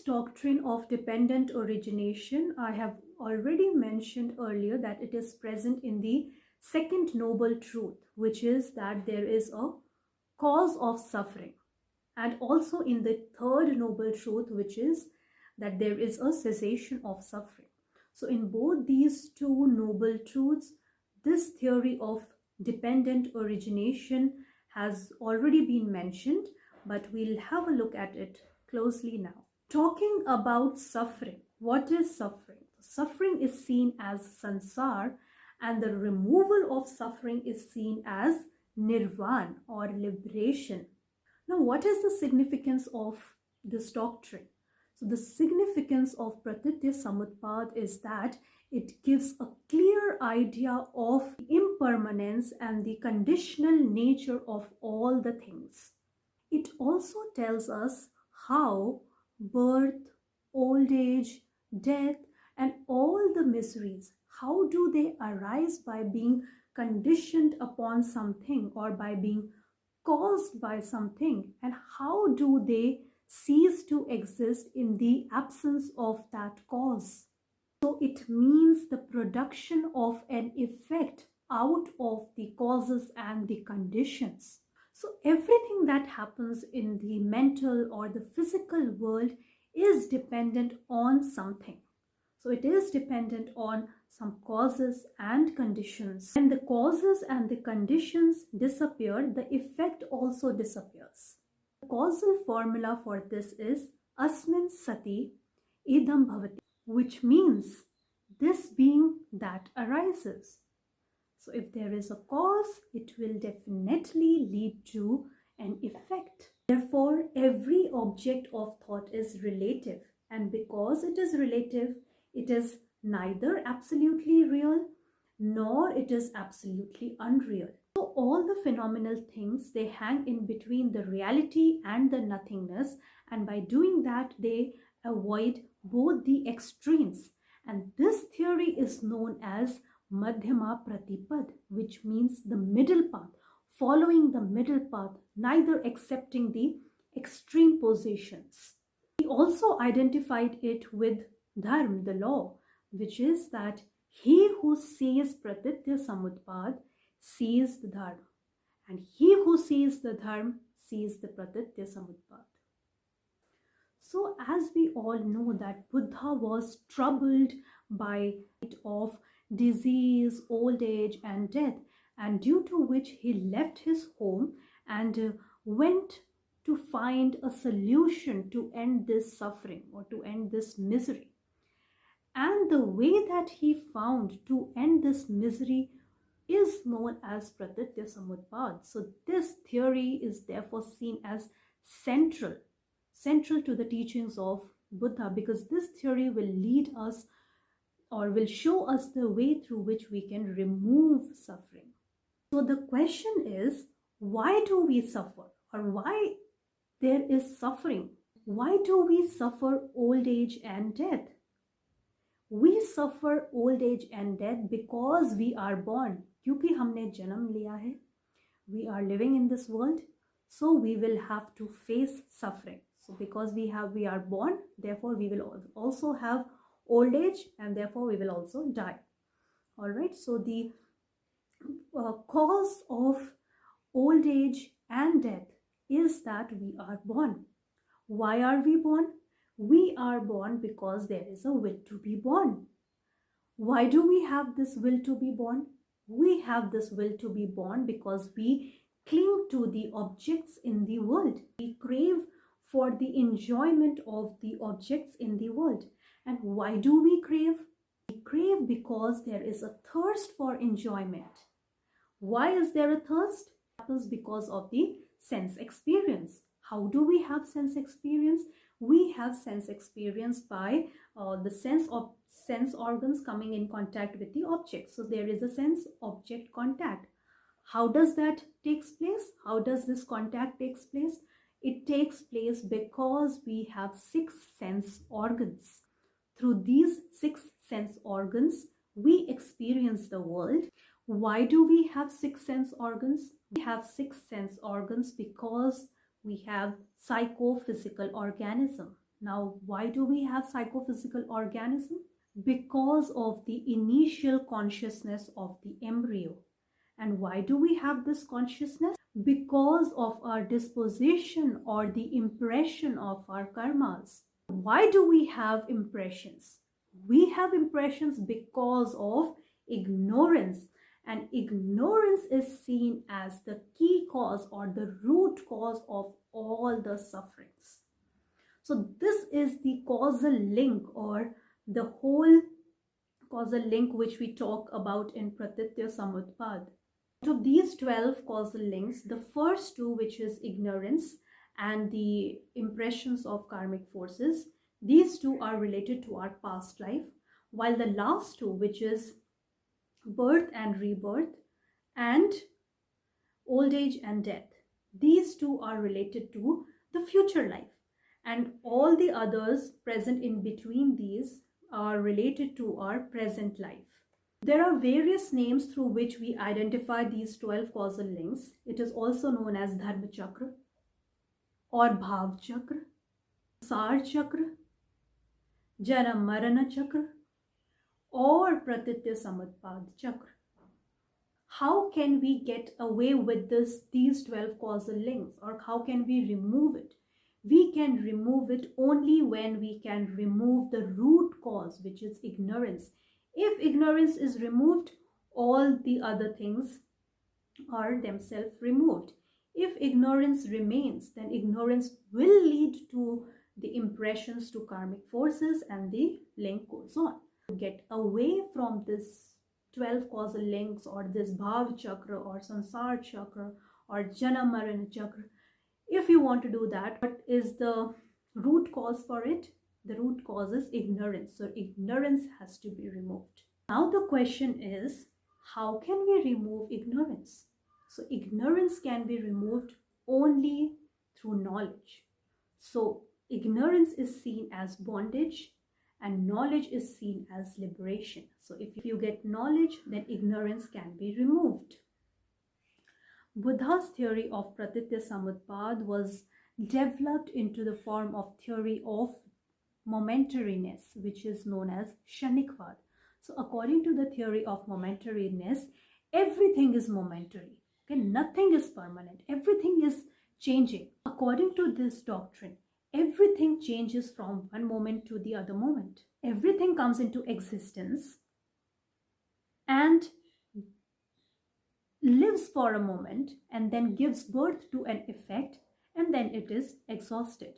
doctrine of dependent origination, I have already mentioned earlier that it is present in the second noble truth, which is that there is a cause of suffering, and also in the third noble truth, which is that there is a cessation of suffering. So in both these two noble truths, this theory of dependent origination has already been mentioned, but we'll have a look at it closely now. Talking about suffering, what is suffering? Suffering is seen as sansar, and the removal of suffering is seen as nirvana or liberation. Now, what is the significance of this doctrine? So the significance of Pratityasamutpada is that it gives a clear idea of impermanence and the conditional nature of all the things. It also tells us how birth, old age, death, and all the miseries, how do they arise by being conditioned upon something or by being caused by something, and how do they cease to exist in the absence of that cause. So it means the production of an effect out of the causes and the conditions. So everything that happens in the mental or the physical world is dependent on something. So it is dependent on some causes and conditions. When the causes and the conditions disappear, the effect also disappears. The causal formula for this is asmin sati idam bhavati, which means this being that arises. So if there is a cause, it will definitely lead to an effect. Therefore, every object of thought is relative, and because it is relative, it is neither absolutely real nor it is absolutely unreal. So all the phenomenal things, they hang in between the reality and the nothingness, and by doing that they avoid both the extremes. And this theory is known as Madhyama Pratipad, which means the middle path, following the middle path, neither accepting the extreme positions. He also identified it with dharma, the law, which is that he who sees Pratityasamutpada sees the dharma, and he who sees the dharma sees the Pratityasamutpada. So as we all know that Buddha was troubled by it of disease, old age and death, and due to which he left his home and went to find a solution to end this suffering or to end this misery. And the way that he found to end this misery is known as Pratityasamutpada. So this theory is therefore seen as central to the teachings of Buddha, because this theory will lead us or will show us the way through which we can remove suffering. So the question is, why do we suffer, or why there is suffering? Why do we suffer old age and death? We suffer old age and death because we are born. क्योंकि हमने जन्म लिया है, we are living in this world, so we will have to face suffering. So because we are born, therefore we will also have old age, and therefore we will also die. All right, so the cause of old age and death is that we are born. Why are we born? We are born because there is a will to be born. Why do we have this will to be born? We have this will to be born because we cling to the objects in the world. We crave for the enjoyment of the objects in the world. And why do we crave? We crave because there is a thirst for enjoyment. Why is there a thirst? It happens because of the sense experience. How do we have sense experience? We have sense experience by the sense organs coming in contact with the object. So there is a sense object contact. How does that takes place? How does this contact takes place? It takes place because we have 6 sense organs. Through these 6 sense organs, we experience the world. Why do we have 6 sense organs? We have 6 sense organs because we have psychophysical organism. Now, why do we have psychophysical organism? Because of the initial consciousness of the embryo. And why do we have this consciousness? Because of our disposition or the impression of our karmas. Why do we have impressions? We have impressions because of ignorance, and ignorance is seen as the key cause or the root cause of all the sufferings. So this is the causal link, or the whole causal link which we talk about in Pratityasamutpada. Out of these 12 causal links, the first two, which is ignorance and the impressions of karmic forces, these two are related to our past life, while the last two, which is birth and rebirth and old age and death, these two are related to the future life, and all the others present in between these are related to our present life. There are various names through which we identify these 12 causal links. It is also known as Dharma Chakra or Bhav Chakra, Sar Chakra, Janam Marana Chakra, or Pratityasamutpada Chakra. How can we get away with these 12 causal links, or how can we remove it? We can remove it only when we can remove the root cause, which is ignorance. If ignorance is removed, all the other things are themselves removed. If ignorance remains, then ignorance will lead to the impressions to karmic forces, and the link goes on. To get away from this 12 causal links, or this Bhav Chakra or Sansar Chakra or Janamaran Chakra, if you want to do that, what is the root cause for it? The root cause is ignorance. So ignorance has to be removed. Now the question is, how can we remove ignorance? So ignorance can be removed only through knowledge. So ignorance is seen as bondage, and knowledge is seen as liberation. So if you get knowledge, then ignorance can be removed. Buddha's theory of Pratityasamutpada was developed into the form of theory of momentariness, which is known as Ksanikavada. So according to the theory of momentariness, everything is momentary. Okay? Nothing is permanent. Everything is changing. According to this doctrine, everything changes from one moment to the other moment. Everything comes into existence and lives for a moment, and then gives birth to an effect, and then it is exhausted.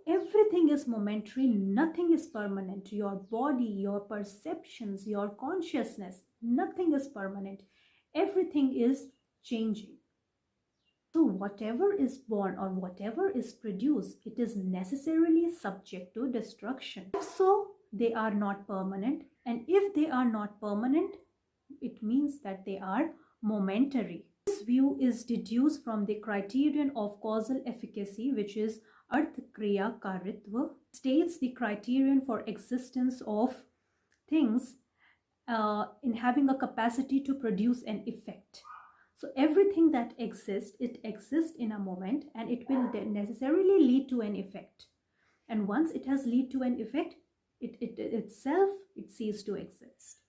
Everything is momentary, nothing is permanent. Your body, your perceptions, your consciousness, nothing is permanent. Everything is changing. So whatever is born or whatever is produced, it is necessarily subject to destruction. If so, they are not permanent, and if they are not permanent, it means that they are momentary. This view is deduced from the criterion of causal efficacy, which is Arth Kriya Karitva, states the criterion for existence of things in having a capacity to produce an effect. So everything that exists, it exists in a moment, and it will necessarily lead to an effect. And once it has led to an effect, it itself ceases to exist.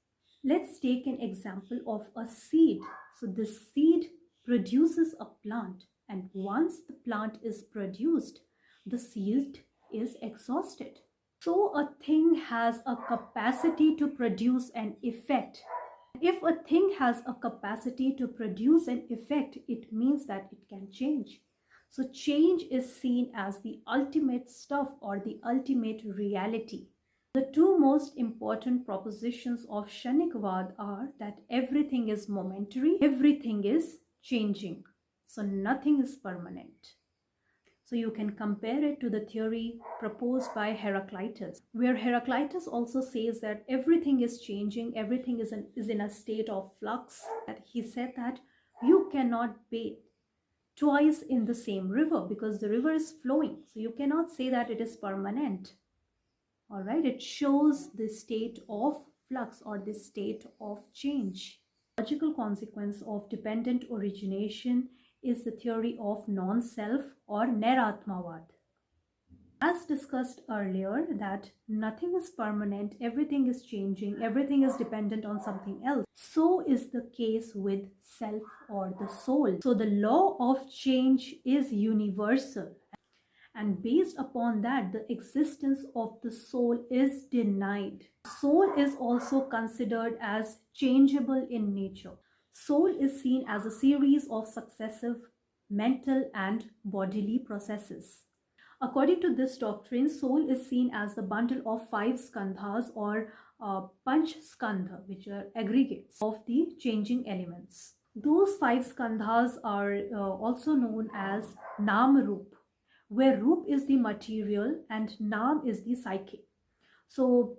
Let's take an example of a seed. So this seed produces a plant, and once the plant is produced, the seed is exhausted. So a thing has a capacity to produce an effect. If a thing has a capacity to produce an effect, it means that it can change. So change is seen as the ultimate stuff, or the ultimate reality. The two most important propositions of Ksanikavada are that everything is momentary, everything is changing. So nothing is permanent. So you can compare it to the theory proposed by Heraclitus, where Heraclitus also says that everything is changing, everything is in a state of flux. He said that you cannot bathe twice in the same river because the river is flowing. So you cannot say that it is permanent. All right, it shows the state of flux, or the state of change. Logical consequence of dependent origination is the theory of non-self, or Nairatmyavada. As discussed earlier, that nothing is permanent, everything is changing, everything is dependent on something else. So is the case with self or the soul. So the law of change is universal. And based upon that, the existence of the soul is denied. Soul is also considered as changeable in nature. Soul is seen as a series of successive mental and bodily processes. According to this doctrine, soul is seen as the bundle of five skandhas or panch skandha, which are aggregates of the changing elements. Those five skandhas are also known as Nam Roop, where Roop is the material and Nam is the psychic. So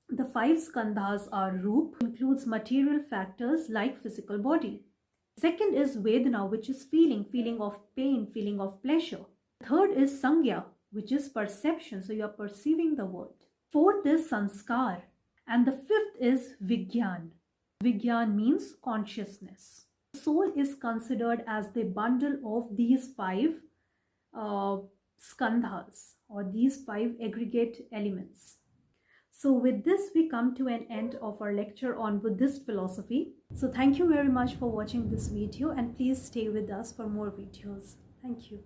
the five skandhas are Roop, includes material factors like physical body. Second is Vedana, which is feeling of pain, feeling of pleasure. Third is Sangya, which is perception, so you are perceiving the world. Fourth is Sanskar. And the fifth is Vigyan. Vigyan means consciousness. Soul is considered as the bundle of these five skandhas, or these five aggregate elements. So with this, we come to an end of our lecture on Buddhist philosophy. So thank you very much for watching this video, and please stay with us for more videos. Thank you.